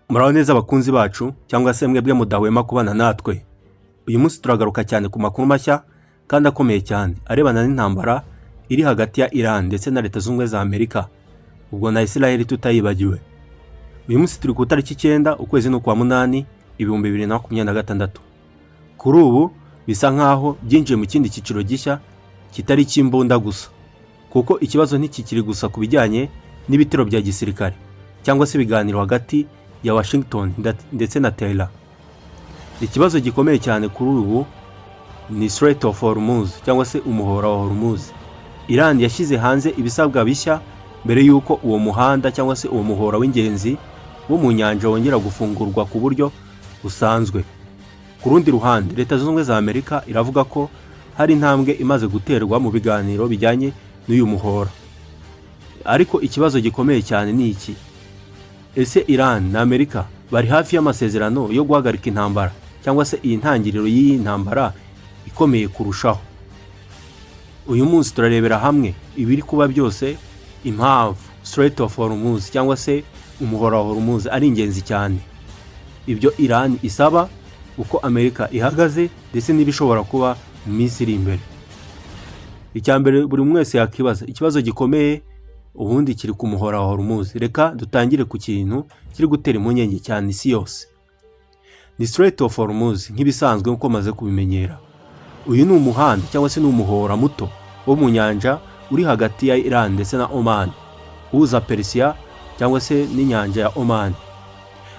Muraho neza abakunzi bacu cyangwa se mwebwe mudahwema kubana natwe. Uyu munsi turagaruka cyane ku makuru mashya kandi akomeye cyane arebana n'intambara iri hagati ya Iran ndetse na Leta Zunze za Amerika, ubwo na Israel tutayibagiwe. Uyu munsi turi ku tariki 9 ukwezi no kwa munani 2026. Kuri ubu bisa nkaho byinjiye mu kindi cyiciro gishya kitari cy'imbunda gusa, kuko ikibazo ntikikiri gusa ku bijyanye n'ibitero bya gisirikare cyangwa se ibiganiro hagati ya Washington ndetse na Tehran. Ikibazo gikomeye cyane kuri ubu ni Strait of Hormuz cyangwa se umuhora wa Hormuz. Iran yashyize hanze ibisabwa bishya mbere yuko uwo muhanda cyangwa se uwo muhora w'ingenzi wo mu nyanja wongera gufungurwa ku buryo busanzwe. Ku rundi ruhande, Leta Zunze za Amerika iravuga ko hari intambwe imaze guterwa mu biganiro bijyanye n'uyu muhora. Ariko ikibazo gikomeye cyane ni iki: ese Iran na Amerika bari hafi y'amasezerano yo guhagarika intambara cyangwa se iyi ntangiriro y'iyi ntambara ikomeye kurushaho? Uyu munsi turarebera hamwe ibiri kuba byose, impamvu Strait of Hormuz cyangwa se umuhora wa Hormuz ari ingenzi cyane, ibyo Iran isaba, uko Amerika ihagaze ndetse n'ibishobora kuba mu minsi iri imbere. Icyambere buri mwese yakibaza, ikibazo gikomeye ubundi kiri ku muhora wa Hormuz. Reka dutangire ku kintu kiri gutera impungenge cyane isi yose. Ni Strait of Hormuz nk'ibisanzwe uko maze kubimenyera. Uyu ni umuhanda cyangwa se ni umuhora muto wo mu nyanja uri hagati ya Iran ndetse na Oman, uza Persia cyangwa se n'inyanja ya Oman.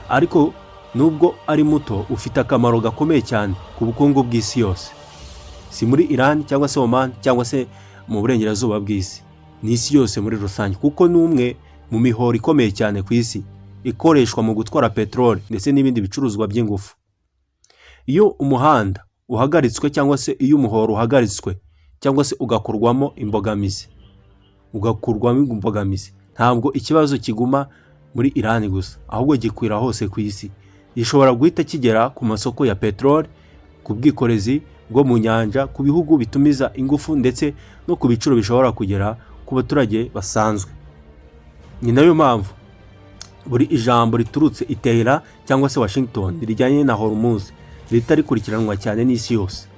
Ariko nubwo ari muto, ufite akamaro gakomeye cyane ku bukungu bw'isi yose. Si muri Iran cyangwa se Oman cyangwa se mu burengerazuba bw'isi, ni isi yose muri rusange, kuko ni umwe mu mihoro ikomeye cyane ku isi ikoreshwa mu gutwara peteroli ndetse n'ibindi bicuruzwa by'ingufu. Iyo umuhanda uhagaritswe cyangwa se iyo umuhoro uhagaritswe cyangwa se ugakurwamo imbogamizi, ntabwo ikibazo kiguma muri Iran gusa, ahubwo gikwira hose ku isi. Gishobora guhita kigera ku masoko ya peteroli, ku bwikorezi bwo mu nyanja, ku bihugu bitumiza ingufu ndetse no ku biciro bishobora kugera ku baturage basanzwe. Ni nayo mpamvu buri ijambo riturutse i Tehran cyangwa se Washington rijyanye na Hormuz rihita rikurikiranwa cyane n'isi yose.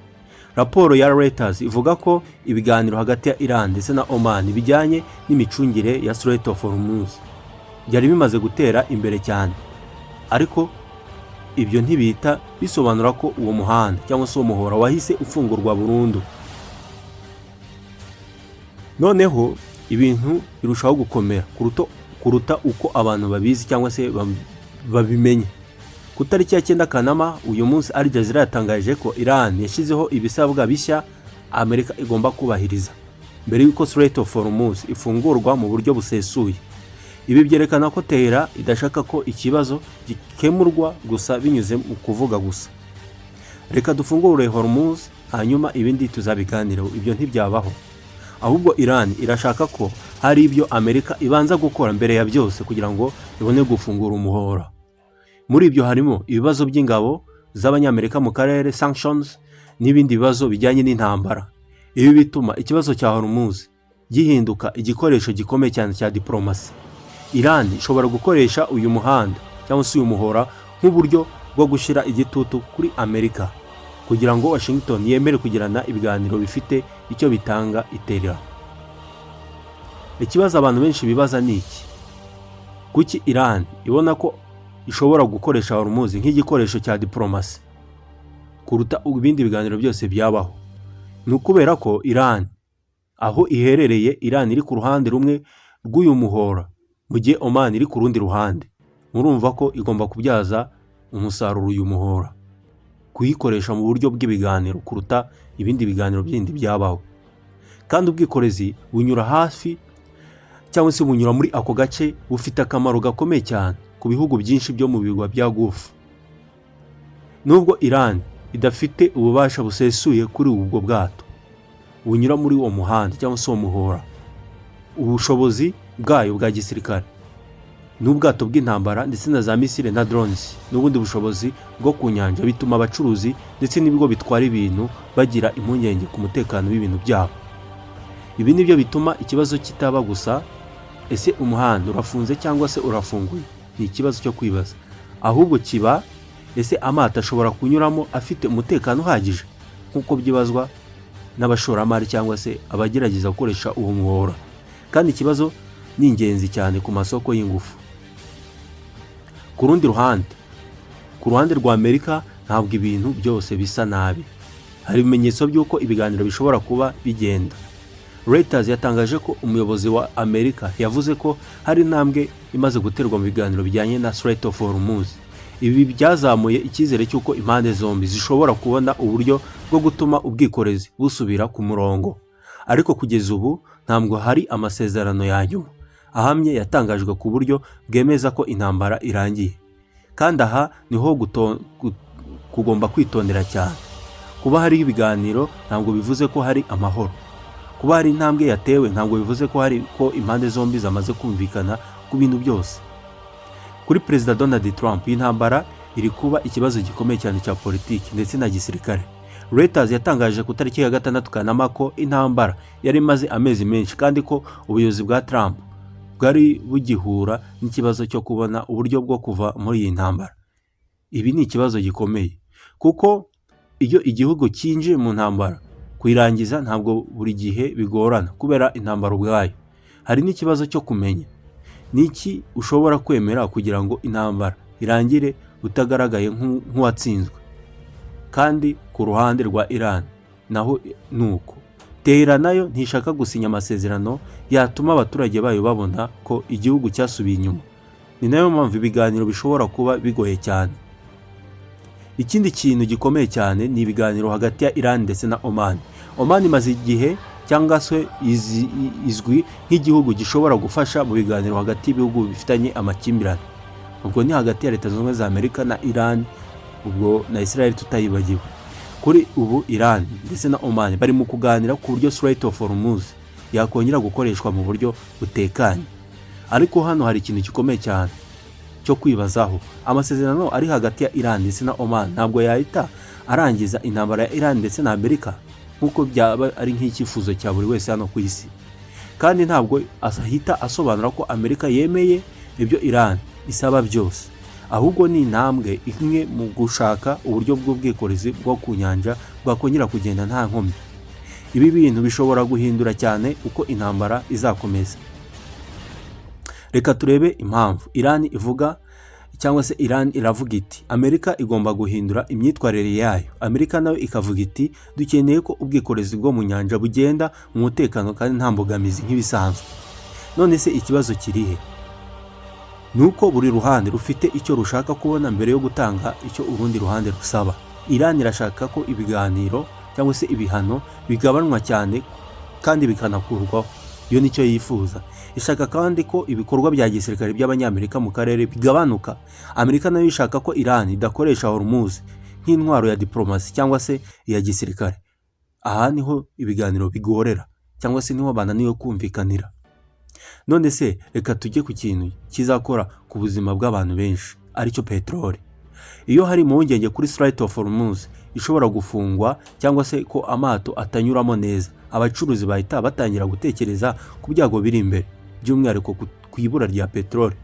Raporo ya Reuters ivuga ko ibiganiro hagati ya Iran ndetse na Oman bijyanye n'imicungire ya Strait of Hormuz byari bimaze gutera imbere cyane, ariko ibyo ntibihita bisobanura ko uwo muhanda cyangwa se uwo muhora wahise ufungurwa burundu. Noneho ibintu birushaho gukomera kuruta uko abantu babizi cyangwa se babimenye. Ku tariki ya 9 Kanama uyu munsi, Al Jazeera yatangaje ko Iran yashyizeho ibisabwa bishya Amerika igomba kubahiriza mbere yuko Strait of Hormuz ifungurwa mu buryo busesuye. Ibi byerekana ko Tehran idashaka ko ikibazo gikemurwa gusa binyuze mu kuvuga gusa, reka dufungure Hormuz hanyuma ibindi tuzabiganiraho. Ibyo ntibyabaho, ahubwo Iran irashaka ko hari ibyo Amerika ibanza gukora mbere ya byose kugira ngo ibone gufungura umuhora. Muri ibyo harimo ibibazo by'ingabo z'abanyamerika mu karere, sanctions, n'ibindi bibazo bijyanye n'intambara. Ibi bituma ikibazo cya Hormuz gihinduka igikoresho gikomeye cyane cya diplomasi. Iran ishobora gukoresha uyu muhanda cyangwa se uyu muhora nk'uburyo bwo gushyira igitutu kuri Amerika kugira ngo Washington yemere kugirana ibiganiro bifite icyo bitanga itera. Ikibazo abantu benshi bibaza ni iki: kuki Iran ibona ko ishobora gukoresha Hormuz nk'igikoresho cya diplomasi kuruta ibindi biganiro byose byabaho? Ni ukubera ko Iran aho iherereye, Iran iri ku ruhande rumwe rw'uyu muhora, mu gihe Oman iri ku rundi ruhande. Murumva ko igomba kubyaza umusaruro uyu muhora, kuyikoresha mu buryo bw'ibiganiro kuruta ibindi biganiro bindi byabaho. Kandi ubwikorezi bunyura hafi cyangwa se bunyura muri ako gace bufite akamaro gakomeye cyane ku bihugu byinshi byo mu birwa bya Gulf. Nubwo Iran idafite ububasha busesuye kuri ubwo bwato bunyura muri uwo muhanda cyangwa se uwo muhora, ubushobozi bwayo bwa gisirikare n'ubwato bw'intambara ndetse na za misile na drones n'ubundi bushobozi bwo ku nyanja bituma abacuruzi ndetse n'ibigo bitwara ibintu bagira impungenge ku mutekano w'ibintu byabo. Ibi nibyo bituma ikibazo kitaba gusa ese umuhanda urafunze cyangwa se urafunguye, ni ikibazo cyo kwibaza, ahubwo kiba ese amato ashobora kunyuramo afite umutekano uhagije nk'uko byibazwa n'abashoramari cyangwa se abagerageza gukoresha uwo muhora. Kandi ikibazo ni ingenzi cyane ku masoko y'ingufu. Ku ruhande rwa Amerika ntabwo ibintu byose bisa nabi. Hari ibimenyetso by'uko ibiganiro bishobora kuba bigenda. Reuters yatangaje ko umuyobozi wa Amerika yavuze ko hari intambwe imaze guterwa mu biganiro bijyanye na Strait of Hormuz. Ibi byazamuye icyizere cy'uko impande zombi zishobora kubona uburyo bwo gutuma ubwikorezi busubira ku murongo. Ariko kugeza ubu ntabwo hari amasezerano ya nyuma ahamye yatangajwe ku buryo bwemeza ko intambara irangiye. Kandi aha niho kugomba kwitondera cyane. Kuba hari ibiganiro ntabwo bivuze ko hari amahoro. Kuba hari intambwe yatewe ntabwo bivuze ko impande zombi zamaze kumvikana ku bintu byose. Kuri Perezida Donald Trump, intambara iri kuba ikibazo gikomeye cyane cya politiki ndetse na gisirikare. Reuters yatangaje ku tariki ya 6 Kanama ko intambara yari imaze amezi menshi kandi ko ubuyobozi bwa Trump bwari bugihura n'ikibazo cyo kubona uburyo bwo kuva muri iyi ntambara. Ibi ni ikibazo gikomeye kuko iyo igihugu cyinjiye mu ntambara kuyirangiza ntabwo buri gihe bigorana kubera intambara ubwayo. Hari n'ikibazo cyo kumenya niki ushobora kwemera kugira ngo intambara irangire utagaragaye nk'uwatsinzwe. Kandi ku ruhande rwa Iran naho nuko Tehran nayo ntishaka gusinya amasezerano yatuma abaturage bayo babona ko igihugu cyasubiye inyuma. Ni nayo mpamvu ibiganiro bishobora kuba bigoye cyane. Ikindi kintu gikomeye cyane ni ibiganiro hagati ya Iran ndetse na Oman. Oman imaze igihe cyangwa se izwi nk'igihugu gishobora gufasha mu biganiro hagati y'ibihugu bifitanye amakimbirane. Ubwo ni hagati ya Leta Zunze Ubumwe za Amerika na Iran, ubwo na Israel tutayibagiwe. Kuri ubu Iran ndetse na Oman bari mu kuganira ku buryo Strait of Hormuz yakongera gukoreshwa mu buryo butekanye. Ariko hano hari ikintu gikomeye cyane cyo kwibazaho. Amasezerano ari hagati ya Iran ndetse na Oman ntabwo yahita arangiza intambara ya Iran ndetse na Amerika nkuko byaba ari nk'icyifuzo cya buri wese hano ku isi. Kandi ntabwo ahita asobanura ko Amerika yemeye ibyo Iran isaba byose. Ahubwo ni intambwe imwe mu gushaka uburyo bw'ubwikorezi bwo ku nyanja bwakongera kugenda nta nkomyi. Ibi bintu bishobora guhindura cyane uko intambara izakomeza. Reka turebe impamvu. Iran ivuga cyangwa se Iran iravuga iti Amerika igomba guhindura imyitwarire yayo. Amerika nayo ikavuga iti dukeneye ko ubwikorezi bwo mu nyanja bugenda mu mutekano kandi nta mbogamizi nk'ibisanzwe. None se ikibazo kirihe? Nuko buri ruhande rufite icyo rushaka kubona mbere yo gutanga icyo urundi ruhande rusaba. Iran irashaka ko ibiganiro cyangwa se ibihano bigabanwa cyane kandi bikanakurwaho. Iyo nicyo yifuza. Ishaka kandi ko ibikorwa bya gisirikare by'abanyamerika mu karere bigabanuka. Amerika nayo ishaka ko Iran idakoresha Hormuz nk'intwaro ya diplomasi cyangwa se ya gisirikare. Aha niho ibiganiro bigorera cyangwa se niho bananiwe kumvikanira. None se reka tujye ku kintu kizakora ku buzima bw'abantu benshi, aricyo peteroli. Iyo hari impungenge kuri Strait of Hormuz ishobora gufungwa cyangwa se ko amato atanyuramo neza, abacuruzi bahita batangira gutekereza ku byago biri imbere, by'umwihariko ku ibura rya peteroli.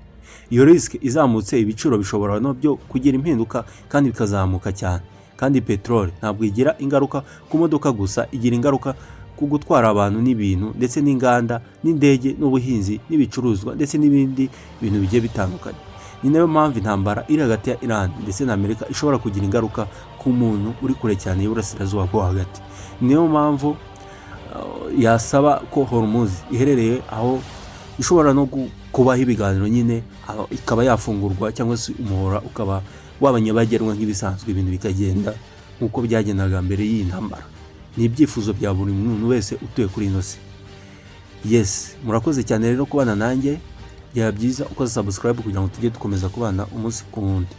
Iyo risk izamutse, ibiciro bishobora no byo kugira impinduka kandi bikazamuka cyane. Kandi peteroli ntabwo igira ingaruka ku modoka gusa, igira ingaruka ku gutwara abantu n'ibintu ndetse n'inganda n'indege n'ubuhinzi n'ibicuruzwa ndetse n'ibindi bintu bigiye bitandukanye. Ni nayo mpamvu intambara iri hagati ya Iran ndetse na Amerika ishobora kugira ingaruka ku muntu uri kure cyane y'uburasirazuba bwo hagati. Ni nayo mpamvu yasaba ko Hormuz iherereye aho ishobora no kubaho ibiganiro nyine ikaba yafungurwa cyangwa se umuhora ukaba wabanyabagerwa nk'ibisanzwe, ibintu bikagenda nk'uko byagendaga mbere y'iyi ntambara. Ni ibyifuzo bya buri muntu wese utuye kuri ino si. Yes, murakoze cyane rero kubana nanjye. Byaba byiza ukoze subscribe kugira ngo tujye dukomeza kubana umunsi ku wundi.